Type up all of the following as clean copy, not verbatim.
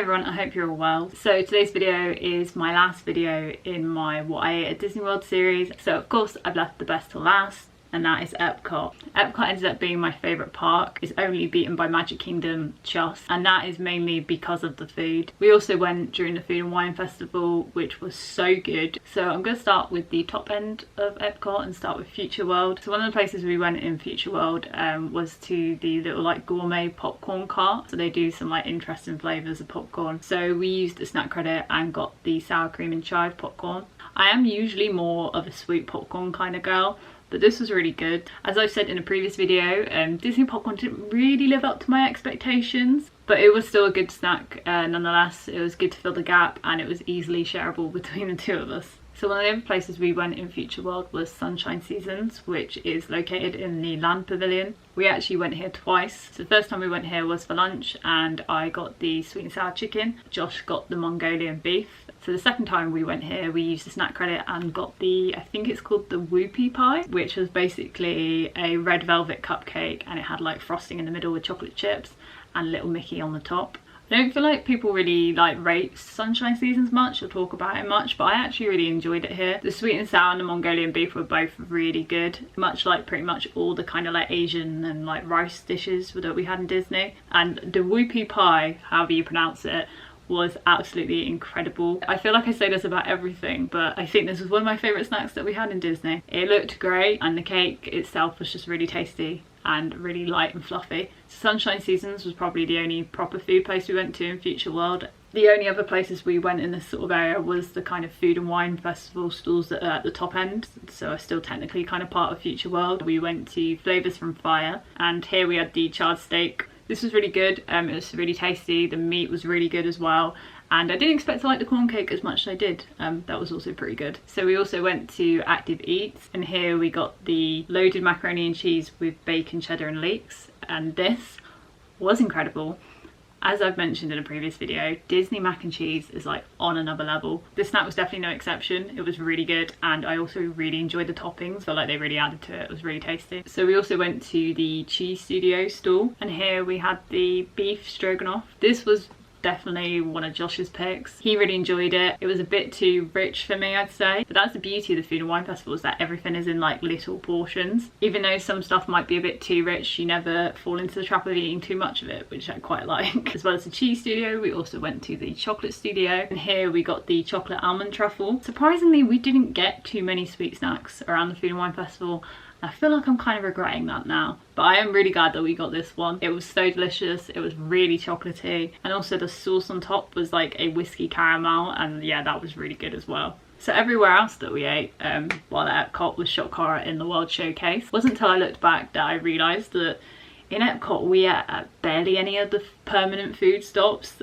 everyone, I hope you're all well. So today's video is my last video in my What I Ate at Disney World series. So of course I've left the best till last, and that is Epcot. Epcot ended up being my favourite park. It's only beaten by Magic Kingdom just, and that is mainly because of the food. We also went during the Food and Wine Festival, which was so good. So I'm going to start with the top end of Epcot and start with Future World. So one of the places we went in Future World was to the little like gourmet popcorn cart. So they do some like interesting flavours of popcorn. So we used the snack credit and got the sour cream and chive popcorn. I am usually more of a sweet popcorn kind of girl, but this was really good. As I've said in a previous video, Disney popcorn didn't really live up to my expectations, but it was still a good snack nonetheless. It was good to fill the gap, and it was easily shareable between the two of us. So one of the other places we went in Future World was Sunshine Seasons, which is located in the Land Pavilion. We actually went here twice. So the first time we went here was for lunch, and I got the sweet and sour chicken. Josh got the Mongolian beef. So the second time we went here, we used the snack credit and got the, I think it's called the whoopie pie, which was basically a red velvet cupcake, and it had like frosting in the middle with chocolate chips and little Mickey on the top. I don't feel like people really like rate Sunshine Seasons much or talk about it much, but I actually really enjoyed it here. The sweet and sour and the Mongolian beef were both really good, much like pretty much all the kind of like Asian and like rice dishes that we had in Disney. And the whoopie pie, however you pronounce it, was absolutely incredible. I feel like I say this about everything, but I think this was one of my favourite snacks that we had in Disney. It looked great, and the cake itself was just really tasty and really light and fluffy. Sunshine Seasons was probably the only proper food place we went to in Future World. The only other places we went in this sort of area was the kind of Food and Wine Festival stalls that are at the top end, so are still technically kind of part of Future World. We went to Flavours from Fire, and here we had the charred steak. This was really good. It was really tasty. The meat was really good as well. And I didn't expect to like the corn cake as much as I did. That was also pretty good. So we also went to Active Eats, and here we got the loaded macaroni and cheese with bacon, cheddar and leeks. And this was incredible. As I've mentioned in a previous video, Disney mac and cheese is like on another level. This snack was definitely no exception. It was really good, and I also really enjoyed the toppings. Felt like they really added to it. It was really tasty. So we also went to the Cheese Studio stall, and here we had the beef stroganoff. This was definitely one of Josh's picks. He really enjoyed it. It was a bit too rich for me, I'd say, but that's the beauty of the Food and Wine Festival, is that everything is in like little portions. Even though some stuff might be a bit too rich, you never fall into the trap of eating too much of it, which I quite like. As well as the Cheese Studio, we also went to the Chocolate Studio, and here we got the chocolate almond truffle. Surprisingly, we didn't get too many sweet snacks around the Food and Wine Festival. I feel like I'm kind of regretting that now, but I am really glad that we got this one. It was so delicious. It was really chocolatey, and also the sauce on top was like a whiskey caramel, and yeah, that was really good as well. So everywhere else that we ate while at Epcot was shock horror in the World Showcase. It wasn't until I looked back that I realised that in Epcot we ate at barely any of the permanent food stops.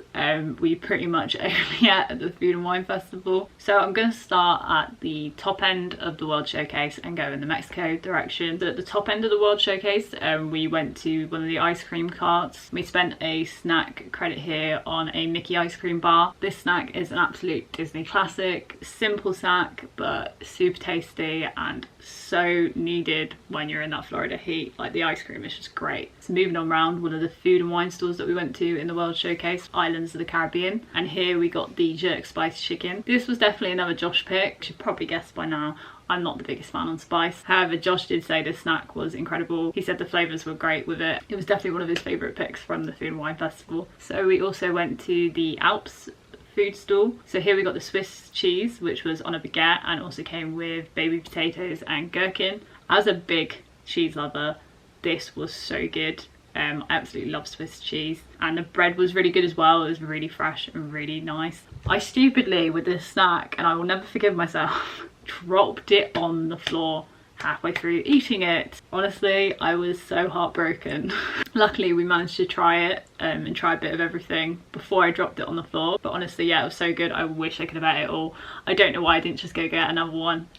We pretty much only ate at the Food and Wine Festival. So I'm going to start at the top end of the World Showcase and go in the Mexico direction. So at the top end of the World Showcase, we went to one of the ice cream carts. We spent a snack credit here on a Mickey ice cream bar. This snack is an absolute Disney classic. Simple snack, but super tasty and so needed when you're in that Florida heat. Like, the ice cream is just great. So moving on around, one of the food and wine stores that we went to in the World Showcase, Islands of the Caribbean, and here we got the jerk spice chicken. This was definitely another Josh pick. You should probably guess by now, I'm not the biggest fan on spice. However, Josh did say this snack was incredible. He said the flavours were great with it. It was definitely one of his favourite picks from the Food and Wine Festival. So we also went to the Alps food stall. So here we got the Swiss cheese, which was on a baguette and also came with baby potatoes and gherkin. As a big cheese lover, this was so good. I absolutely love Swiss cheese, and the bread was really good as well. It was really fresh and really nice. I stupidly, with this snack, and I will never forgive myself, dropped it on the floor halfway through eating it. Honestly, I was so heartbroken. Luckily we managed to try it and try a bit of everything before I dropped it on the floor, but honestly, yeah, it was so good. I wish I could have ate it all. I don't know why I didn't just go get another one.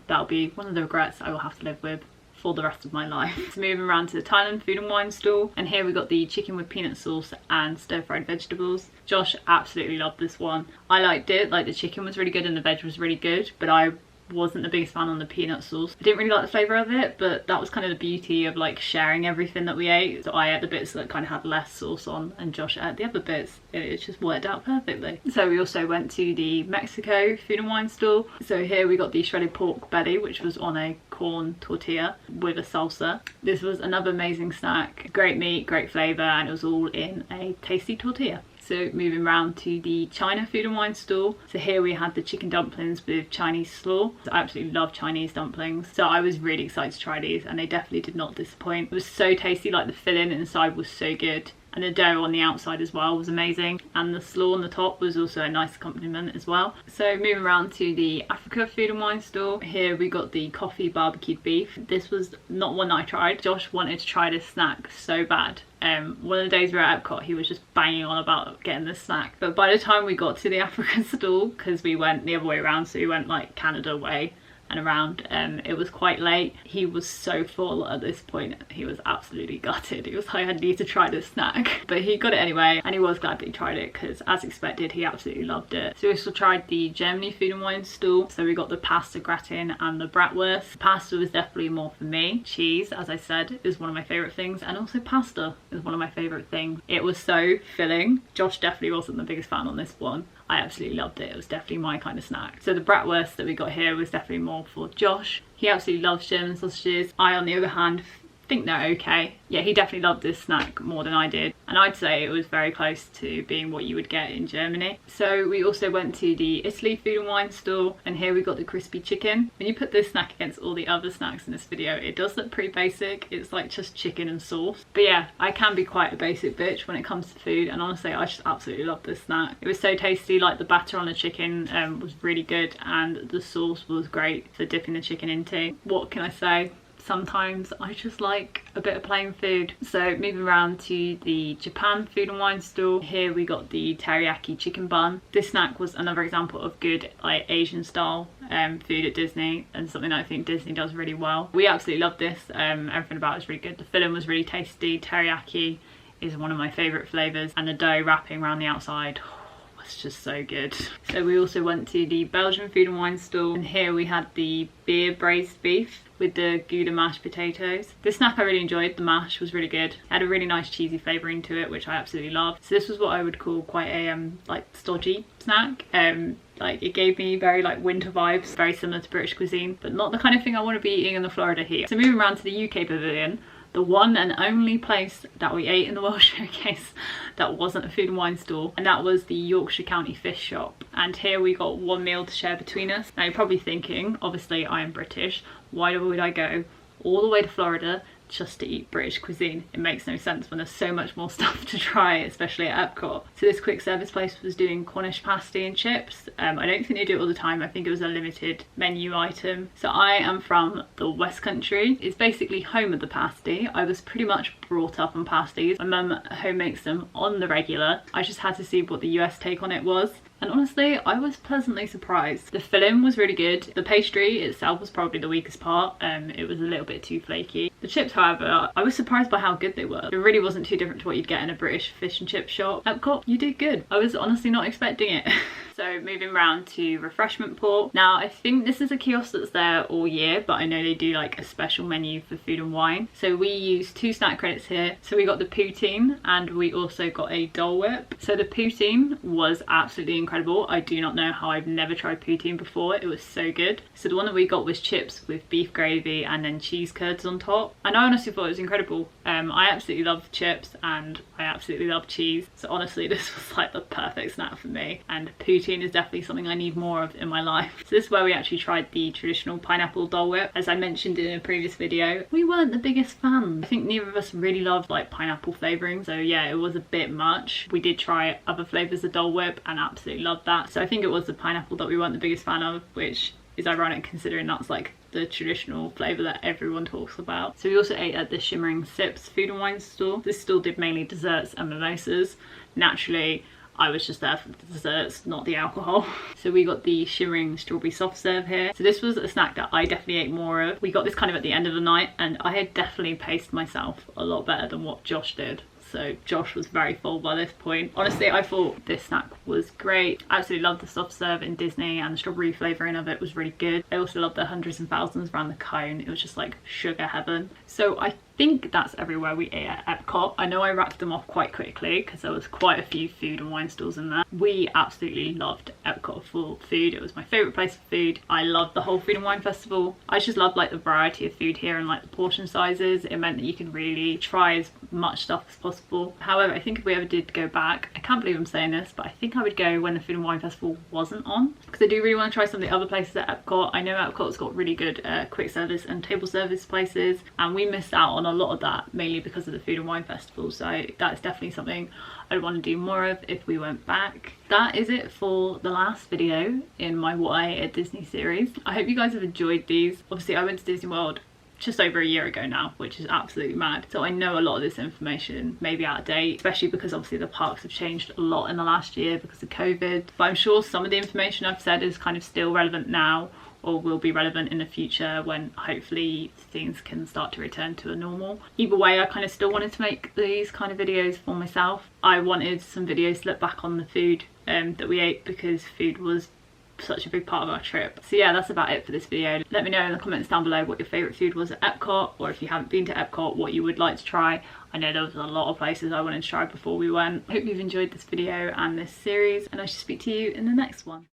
That'll be one of the regrets I will have to live with for the rest of my life. So moving around to the Thailand food and wine stall, and here we got the chicken with peanut sauce and stir-fried vegetables. Josh absolutely loved this one. I liked it. Like, the chicken was really good and the veg was really good, but I wasn't the biggest fan on the peanut sauce. I didn't really like the flavour of it, but that was kind of the beauty of like sharing everything that we ate. So I ate the bits that kind of had less sauce on and Josh ate the other bits. It just worked out perfectly. So we also went to the Mexico food and wine stall. So here we got the shredded pork belly, which was on a corn tortilla with a salsa. This was another amazing snack. Great meat, great flavour, and it was all in a tasty tortilla. So moving around to the China food and wine stall. So here we had the chicken dumplings with Chinese slaw. So I absolutely love Chinese dumplings. So I was really excited to try these and they definitely did not disappoint. It was so tasty, like the filling inside was so good. And the dough on the outside as well was amazing. And the slaw on the top was also a nice accompaniment as well. So moving around to the Africa food and wine store. Here we got the coffee barbecued beef. This was not one that I tried. Josh wanted to try this snack so bad. One of the days we were at Epcot, he was just banging on about getting this snack. But by the time we got to the African stall, because we went the other way around, so we went like Canada way and around, it was quite late. He was so full at this point. He was absolutely gutted. He was like, I need to try this snack. But he got it anyway, and he was glad that he tried it because as expected, he absolutely loved it. So we also tried the Germany food and wine stall. So we got the pasta gratin and the bratwurst. Pasta was definitely more for me. Cheese, as I said, is one of my favourite things, and also pasta is one of my favourite things. It was so filling. Josh definitely wasn't the biggest fan on this one. I absolutely loved it. It was definitely my kind of snack. So the bratwurst that we got here was definitely more for Josh. He absolutely loves German sausages. I, on the other hand, think they're okay. Yeah, he definitely loved this snack more than I did. And I'd say it was very close to being what you would get in Germany. So we also went to the Italy food and wine store, and here we got the crispy chicken. When you put this snack against all the other snacks in this video, it does look pretty basic. It's like just chicken and sauce. But yeah, I can be quite a basic bitch when it comes to food, and honestly, I just absolutely love this snack. It was so tasty. Like the batter on the chicken was really good, and the sauce was great for dipping the chicken into. What can I say? Sometimes I just like a bit of plain food. So moving around to the Japan food and wine store. Here we got the teriyaki chicken bun. This snack was another example of good like Asian style food at Disney, and something that I think Disney does really well. We absolutely loved this. Everything about it was really good. The filling was really tasty. Teriyaki is one of my favourite flavours, and the dough wrapping around the outside, it's just so good. So we also went to the Belgian food and wine store, and here we had the beer braised beef with the Gouda mashed potatoes. This snack I really enjoyed. The mash was really good. It had a really nice cheesy flavouring to it, which I absolutely loved. So this was what I would call quite a like stodgy snack. Like it gave me very like winter vibes, very similar to British cuisine, but not the kind of thing I want to be eating in the Florida heat. So moving around to the UK pavilion, the one and only place that we ate in the World Showcase that wasn't a food and wine store, and that was the Yorkshire County Fish Shop. And here we got one meal to share between us. Now you're probably thinking, obviously I am British, why would I go all the way to Florida just to eat British cuisine? It makes no sense when there's so much more stuff to try, especially at Epcot. So this quick service place was doing Cornish Pasty and chips. I don't think they do it all the time. I think it was a limited menu item. So I am from the West Country. It's basically home of the pasty. I was pretty much brought up on pasties. My mum at home makes them on the regular. I just had to see what the US take on it was. And honestly, I was pleasantly surprised. The filling was really good. The pastry itself was probably the weakest part. It was a little bit too flaky. The chips, however, I was surprised by how good they were. It really wasn't too different to what you'd get in a British fish and chip shop. Epcot, you did good. I was honestly not expecting it. So moving around to refreshment port. Now I think this is a kiosk that's there all year, but I know they do like a special menu for food and wine. So we used 2 snack credits here. So we got the poutine and we also got a Dole Whip. So the poutine was absolutely incredible. I do not know how I've never tried poutine before. It was so good. So the one that we got was chips with beef gravy and then cheese curds on top. And I honestly thought it was incredible. I absolutely love chips and I absolutely love cheese. So honestly, this was like the perfect snack for me. And poutine is definitely something I need more of in my life. So this is where we actually tried the traditional pineapple Dole Whip. As I mentioned in a previous video, we weren't the biggest fans. I think neither of us really loved like pineapple flavouring. So yeah, it was a bit much. We did try other flavours of Dole Whip and absolutely loved that. So I think it was the pineapple that we weren't the biggest fan of, which is ironic considering that's like the traditional flavour that everyone talks about. So we also ate at the Shimmering Sips food and wine store. This store did mainly desserts and mimosas. Naturally, I was just there for the desserts, not the alcohol. So we got the shimmering strawberry soft serve here. So this was a snack that I definitely ate more of. We got this kind of at the end of the night and I had definitely paced myself a lot better than what Josh did. so Josh was very full by this point. Honestly, I thought this snack was great. I absolutely loved the soft serve in Disney, and the strawberry flavouring of it was really good. I also loved the hundreds and thousands around the cone. It was just like sugar heaven. So I think that's everywhere we ate at Epcot. I know I racked them off quite quickly because there was quite a few food and wine stalls in there. We absolutely loved Epcot for food. It was my favourite place for food. I loved the whole food and wine festival. I just loved like the variety of food here and like the portion sizes. It meant that you could really try as much stuff as possible. However, I think if we ever did go back, I can't believe I'm saying this, but I think I would go when the food and wine festival wasn't on, because I do really want to try some of the other places at Epcot. I know Epcot's got really good quick service and table service places, and we missed out on a lot of that mainly because of the food and wine festival, so that's definitely something I'd want to do more of if we went back. That is it for the last video in my What I Ate at Disney series. I hope you guys have enjoyed these. Obviously I went to Disney World just over a year ago now, which is absolutely mad, so I know a lot of this information may be out of date, especially because obviously the parks have changed a lot in the last year because of COVID, but I'm sure some of the information I've said is kind of still relevant now, or will be relevant in the future when hopefully things can start to return to a normal. Either way, I kind of still wanted to make these kind of videos for myself. I wanted some videos to look back on the food that we ate, because food was such a big part of our trip. So yeah, that's about it for this video. Let me know in the comments down below what your favourite food was at Epcot, or if you haven't been to Epcot, what you would like to try. I know there was a lot of places I wanted to try before we went. I hope you've enjoyed this video and this series, and I shall speak to you in the next one.